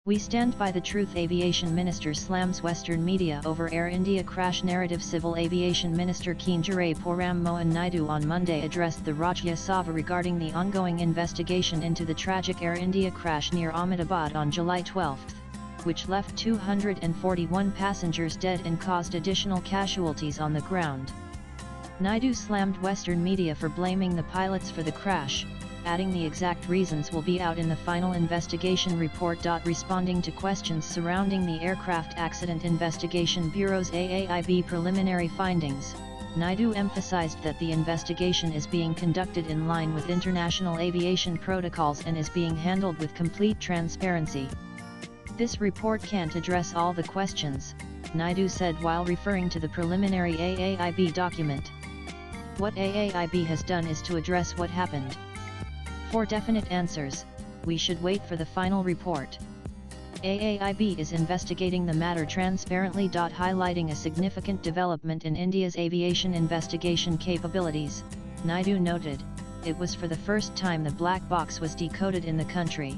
We stand by the truth. Aviation Minister slams Western media over Air India crash narrative. Civil Aviation Minister Kenjari Param Mohan Naidu on Monday addressed the Rajya Sabha regarding the ongoing investigation into the tragic Air India crash near Ahmedabad on July 12, which left 241 passengers dead and caused additional casualties on the ground. Naidu slammed Western media for blaming the pilots for the crash, adding the exact reasons will be out in the final investigation report. Responding to questions surrounding the Aircraft Accident Investigation Bureau's AAIB preliminary findings, Naidu emphasized that the investigation is being conducted in line with international aviation protocols and is being handled with complete transparency. This report can't address all the questions, Naidu said while referring to the preliminary AAIB document. What AAIB has done is to address what happened. For definite answers, we should wait for the final report. AAIB is investigating the matter transparently. Highlighting a significant development in India's aviation investigation capabilities, Naidu noted, it was for the first time the black box was decoded in the country.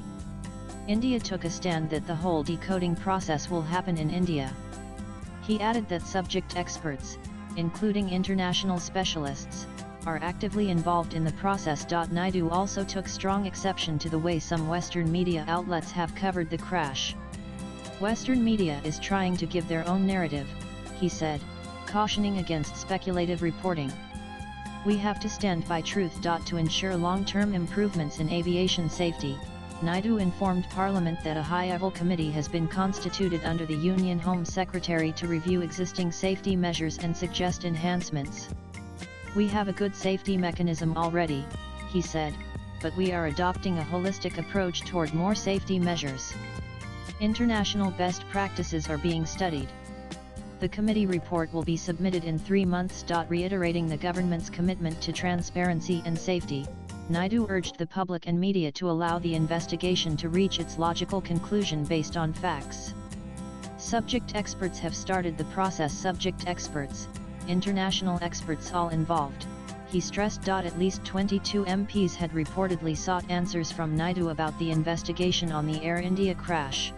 India took a stand that the whole decoding process will happen in India. He added that subject experts, including international specialists, are actively involved in the process. Naidu also took strong exception to the way some Western media outlets have covered the crash. Western media is trying to give their own narrative, he said, cautioning against speculative reporting. We have to stand by truth. To ensure long-term improvements in aviation safety, Naidu informed Parliament that a high-level committee has been constituted under the Union Home Secretary to review existing safety measures and suggest enhancements. We have a good safety mechanism already, he said, but we are adopting a holistic approach toward more safety measures. International best practices are being studied. The committee report will be submitted in 3 months. Reiterating the government's commitment to transparency and safety, Naidu urged the public and media to allow the investigation to reach its logical conclusion based on facts. Subject experts have started the process. Subject experts, international experts all involved, he stressed. At least 22 MPs had reportedly sought answers from Naidu about the investigation on the Air India crash.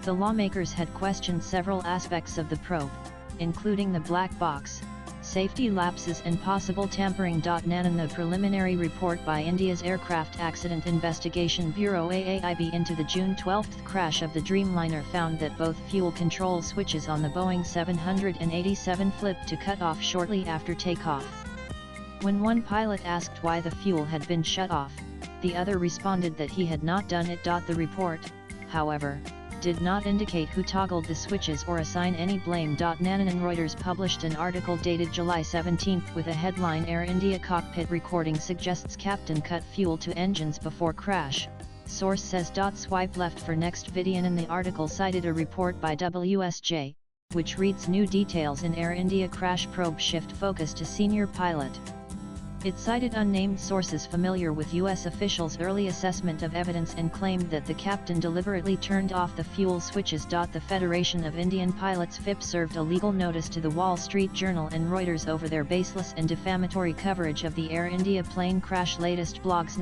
The lawmakers had questioned several aspects of the probe, including the black box, safety lapses and possible tampering. In the preliminary report by India's Aircraft Accident Investigation Bureau AAIB into the June 12 crash of the Dreamliner found that both fuel control switches on the Boeing 787 flipped to cut off shortly after takeoff. When one pilot asked why the fuel had been shut off, the other responded that he had not done it. The report, however, did not indicate who toggled the switches or assign any blame. Nanan Reuters published an article dated July 17 with a headline: Air India cockpit recording suggests captain cut fuel to engines before crash, source says. Swipe left for next video. In the article cited a report by WSJ, which reads new details in Air India crash probe shift focus to senior pilot. It cited unnamed sources familiar with U.S. officials' early assessment of evidence and claimed that the captain deliberately turned off the fuel switches. The Federation of Indian Pilots FIP served a legal notice to the Wall Street Journal and Reuters over their baseless and defamatory coverage of the Air India plane crash. Latest blogs.